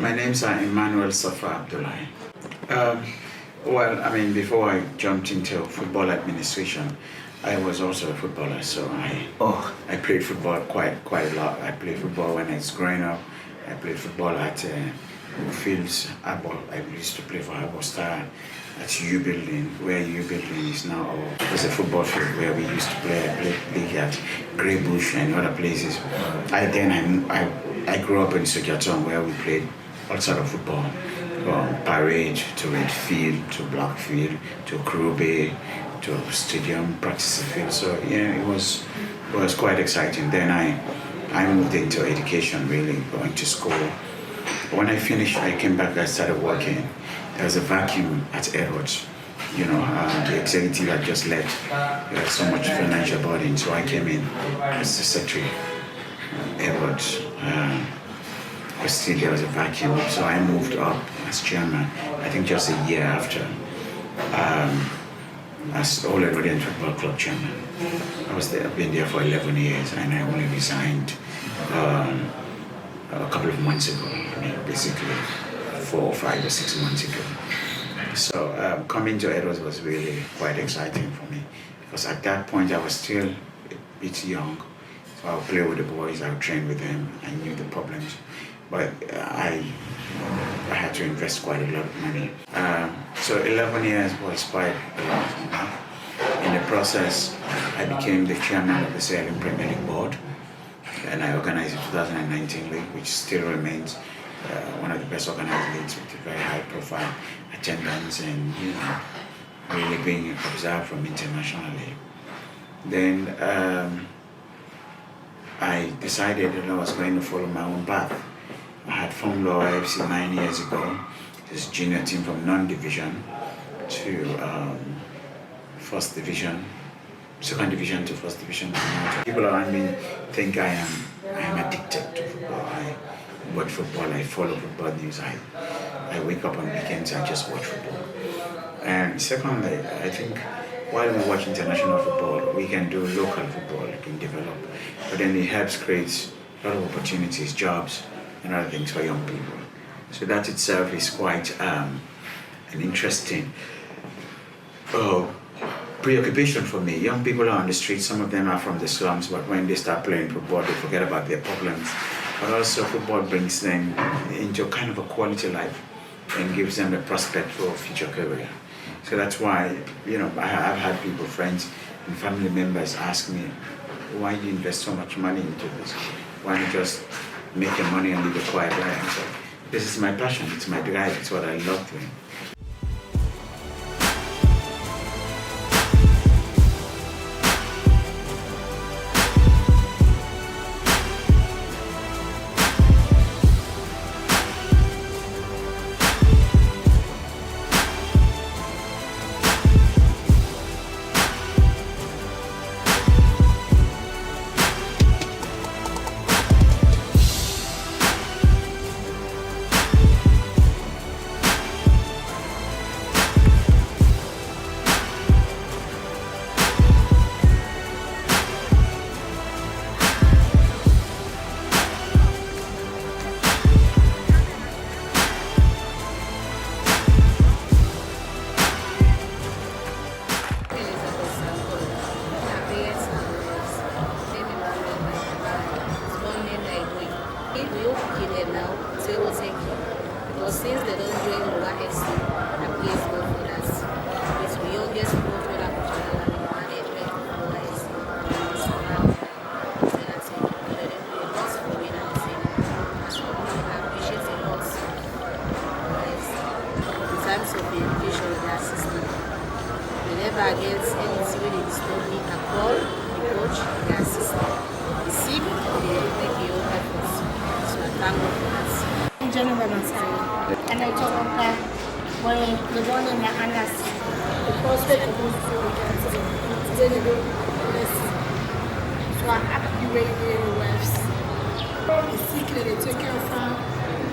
My name's Emmanuel Safa Abdullahi. Um, well, I mean, before I jumped into football administration, I was also a footballer. So I played football quite a lot. I played football when I was growing up. I played football at fields. I used to play for Abo Star at U Building, where U Building is now. It was a football field where we used to play. I played league at Grey Bush and other places. I grew up in Sujaton, where we played all sort of football, from Parade to Redfield to Blackfield to Krube to Stadium practice field. So yeah, it was quite exciting. Then I moved into education, really going to school. When I finished, I came back. I started working. There was a vacuum at Edwards. The executive had just left. There was so much financial burden, so I came in as the secretary. Edwards. But still there was a vacuum, so I moved up as chairman. I think just a year after, as All Edwardian Football Club chairman. I've been there for 11 years, and I only resigned a couple of months ago. I mean, basically 4 or 5 or 6 months ago. So coming to Edwards was really quite exciting for me, because at that point I was still a bit young. So I would play with the boys, I would train with them, I knew the problems. But I had to invest quite a lot of money. So 11 years was quite a lot. In the process, I became the chairman of the Sailing Premier League board, and I organized the 2019 league, which still remains one of the best organized leagues with a very high profile attendance and really being observed from internationally. Then I decided that I was going to follow my own path. I had formed Luawa FC 9 years ago. This junior team from non-division to first division, second division to first division. People around me think I am addicted to football. I watch football, I follow football news. I wake up on weekends, I just watch football. And secondly, I think while we watch international football, we can do local football, we can develop. But then it helps create a lot of opportunities, jobs, and other things for young people. So that itself is quite an interesting preoccupation for me. Young people are on the streets, some of them are from the slums, but when they start playing football, they forget about their problems. But also football brings them into kind of a quality life and gives them a prospect for a future career. So that's why, I've had people, friends and family members ask me, why do you invest so much money into this? Why not just make your money and live a quiet life? So this is my passion, it's my drive, it's what I love doing. Because since they don't join Luawa FC, I'm here for that. It's the youngest footballer management of Luawa FC. In terms of the education of their system, whenever I get anything when they disturb me, I call the coach, the assistant. The SIP, they make your efforts. So I thank God for that. General Masai, and I told him that when the one in the Anas, the prospect of going to the so I have to be ready to the West. The sick, they take care of her.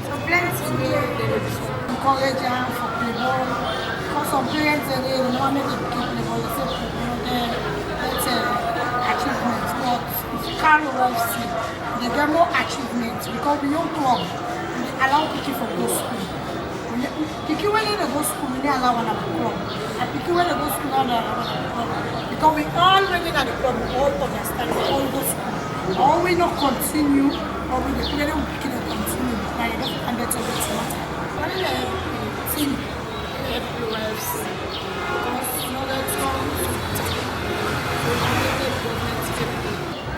So plenty there, they encourage her for play ball. Because some parents, they want to keep play ball, that's achievement. But if you can't FC, they get more achievements because we don't club. allow people from go school. People when they go school, we don't allow one of the club. And people when they go school, now they allow one of the club. Because we all when at the club, we all understand, we all go school. Or we not continue, or we the people don't pick it up continue. Now you don't and that's all that's matter. What is the team? Luawa FC. Because you know that's all.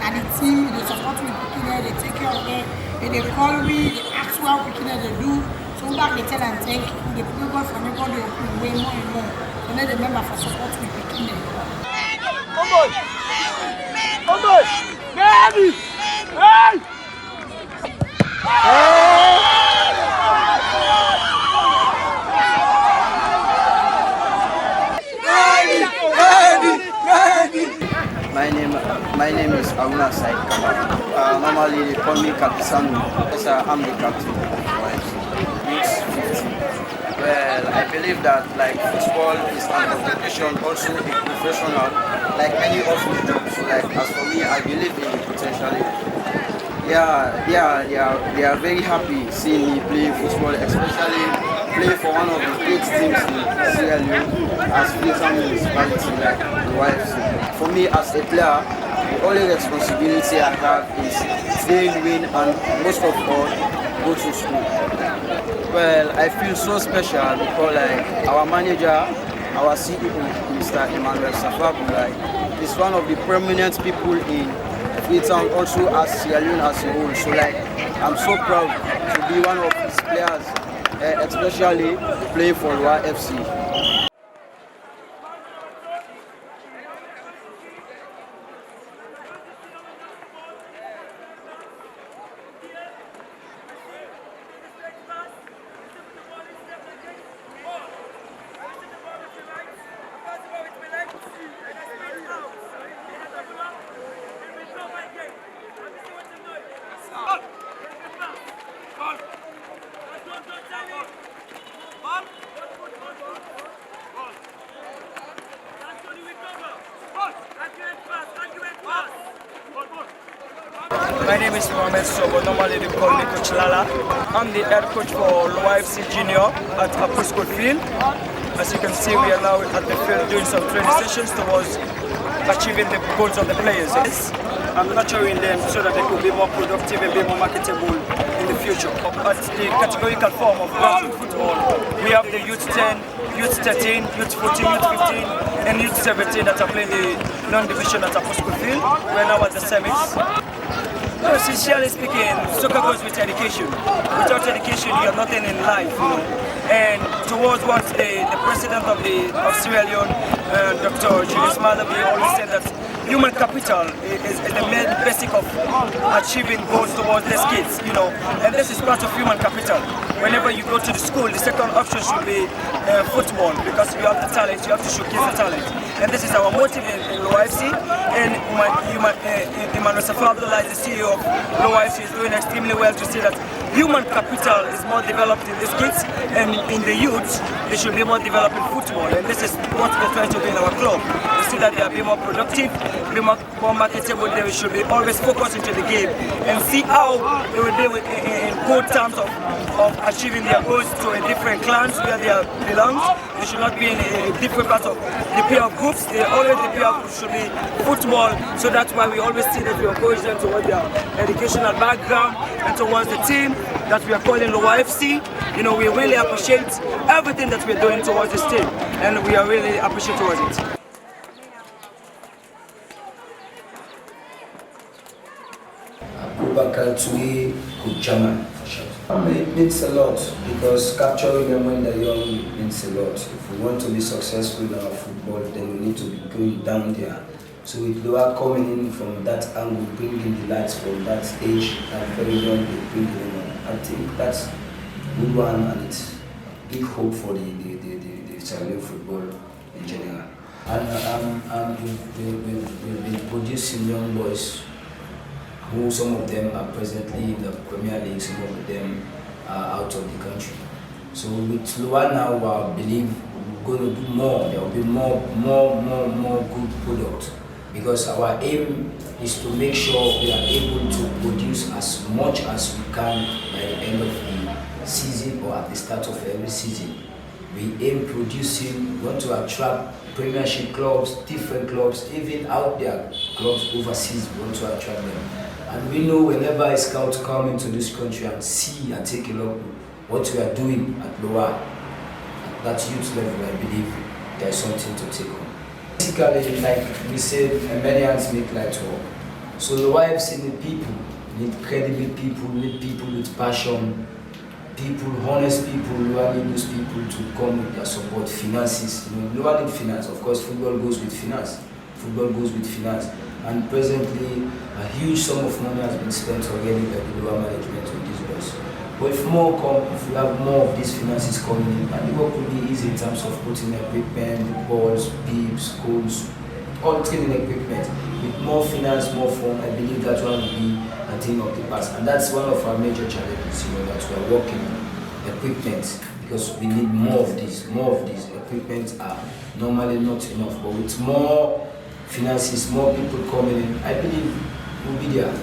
And the team, they support me picking there, they take care of them, they call me, they ask what picking there they do. So back they tell and thank you, they put God for me, God they open way more and more. And then they remember for support me picking there. Come on! Come on! Daddy! Hey! My name is Aruna Said Kamara. Normally they call me Captain. Yes, I'm the captain of Youth 50. Well, I believe that like football is an occupation, also a professional, like any other job. So like as for me, I believe in the potential. They are very happy seeing me play football, especially play for one of the great teams in Sierra Leone as Freetown municipality like Luawa FC. For me as a player, the only responsibility I have is play, win, and most of all, go to school. Well, I feel so special because like our manager, our CEO, Mr. Emmanuel Safabu, like, is one of the prominent people in Freetown, also as Sierra Leone as a whole. So like, I'm so proud to be one of his players, especially playing for Luawa FC. My name is Mohamed Sobo, normally they call me Coach Lala. I'm the head coach for Luawa FC Junior at Upper School Field. As you can see, we are now at the field doing some training sessions towards achieving the goals of the players. I'm nurturing them so that they could be more productive and be more marketable in the future. At the categorical form of grassroots football, we have the Youth 10, Youth 13, Youth 14, Youth 15, and Youth 17 that are playing the non-division at Upper School Field. We're now at the semis. No, sincerely speaking, soccer goes with education. Without education, you have nothing in life, you know. And towards what the president of Sierra Leone, Dr. Julius Malabi, always said that human capital is the main basic of achieving goals towards these kids, you know. And this is part of human capital. Whenever you go to the school, the second option should be football, because you have the talent, you have to showcase the talent. And this is our motive in Luawa FC. And Emmanuel Safadullah, the CEO of Luawa FC, is doing extremely well to see that human capital is more developed in these kids, and in the youth, they should be more developed in football. And this is what we're trying to do in our club. We see that they are being more productive, be more marketable. They should be always focused into the game and see how they will be in good terms of achieving their goals to a different clans where they belong. They should not be in a different part of the pair of groups. They always the pair of groups should be football. So that's why we always see that we encourage them towards their educational background and towards the team that we are calling Luawa FC. You know, we really appreciate everything that we're doing towards this team, and we are really appreciative towards it. Good German. It means a lot because capturing them when they're young means a lot. If we want to be successful in our football, then we need to be going down there. So with Luawa coming in from that angle, bringing the lights from that age and very young, they bring them on. I think that's a good one, and it's a big hope for the Sierra Leone football in general. And we've been producing young boys who some of them are presently in the Premier League, some of them are out of the country. So with Luawa now, I believe we're going to do more. There will be more good product, because our aim is to make sure we are able to produce as much as we can by the end of the season or at the start of every season. We aim producing, we want to attract Premiership clubs, different clubs, even out there clubs overseas, we want to attract them. And we know whenever a scout come into this country and see and take a look what we are doing at Luawa, at that youth level, I believe there is something to take on. Basically, like we said, many hands make light work. So Luawa FC need people, need credible people, need people with passion, people, honest people. Luawa need those people to come with their support, finances. Luawa need finance. Of course, football goes with finance. Football goes with finance. And presently, a huge sum of money has been spent already by the Luawa management on these boys. But if more come, if we have more of these finances coming in, and the work will be easy in terms of putting equipment, balls, beeps, cones, all training equipment. With more finance, more fun, I believe that one will be a thing of the past. And that's one of our major challenges, that we are working on equipment, because we need more of these. More of these equipment are normally not enough, but with more finances, more people coming in, I believe we'll be there.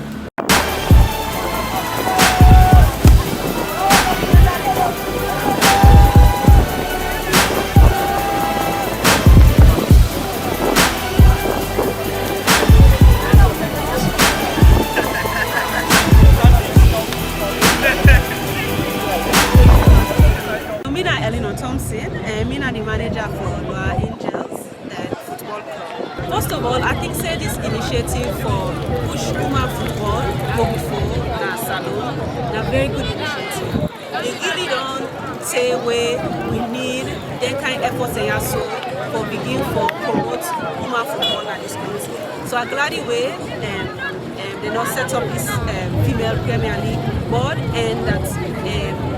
I'm the manager for Luawa Angels Football Club. First of all, I think this initiative for push women football go before the salon, a very good initiative. They really don't say where we need that kind of effort for begin for promote women football in this country. So I'm glad they not set up this female Premier League board, and that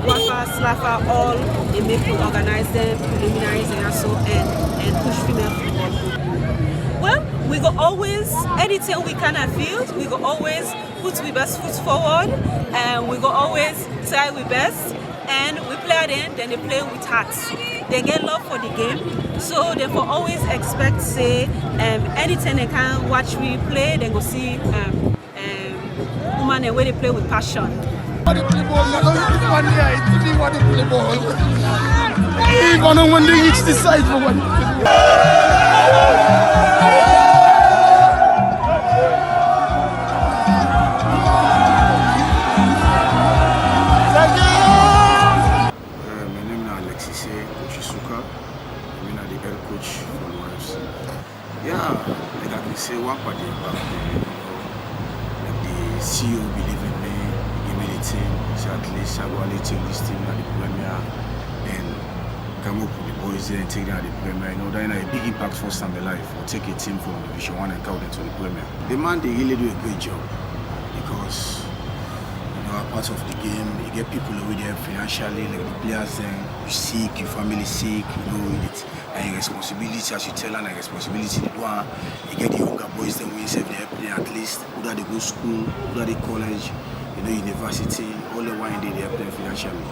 Wafa, Slafa, all they make to organize them, preliminaries and push female football. Well, we go always, anything we can field, we go always put we best foot forward, and we go always try we best, and we play then they play with hearts. They get love for the game, so they for always expect anything they can watch we play, they go see women where they play with passion. Even when they reach the side for one. My name is Alexis Suka. I'm the head coach for Luawa FC. Yeah, like I can say one part about the CEO believe in me, give me the team, so at least I will take this team at the Premier and come up with the boys there and take them at the Premier. That is a big impact first time in life. We'll take a team from Division 1 and count it to the Premier. The man, they really do a great job because part of the game, you get people over there financially, like the players then, you sick, your family sick, it, and your responsibility, as you tell them, like responsibility, you get the younger boys then we save their play at least, whether they go school, whether they college, university, all the while they play financially.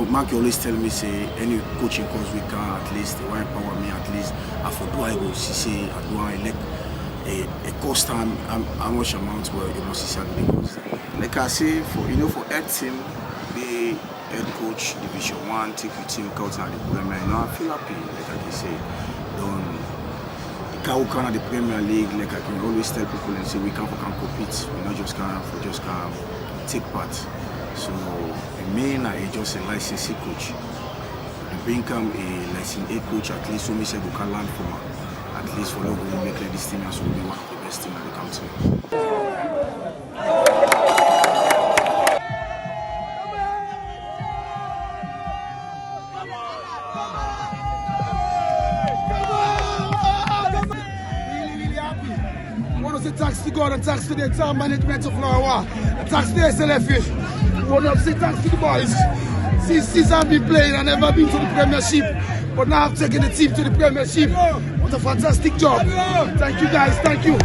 Mark always tell me, say, any coaching course we can, at least, they want to empower me, at least, I for do I go, say, I do I elect a cost time, how much amount where you must see the cost. Like I say, for head team, be head coach, Division 1, take your team out at the Premier. I feel happy, like I can say. Don't can at the Premier League, like I can always tell people and say we can compete. We not just can take part. So the main is just a licensed coach. To become a licensed A coach, at least so me say we can learn from her. At least for logo make like this team as will be one of the best teams in the country. I want to say thanks to God and thanks to the entire management of Luawa. And thanks to the SLFA. I want to say thanks to the boys. Since I've been playing, I've never been to the Premiership. But now I've taken the team to the Premiership. What a fantastic job. Thank you guys, thank you.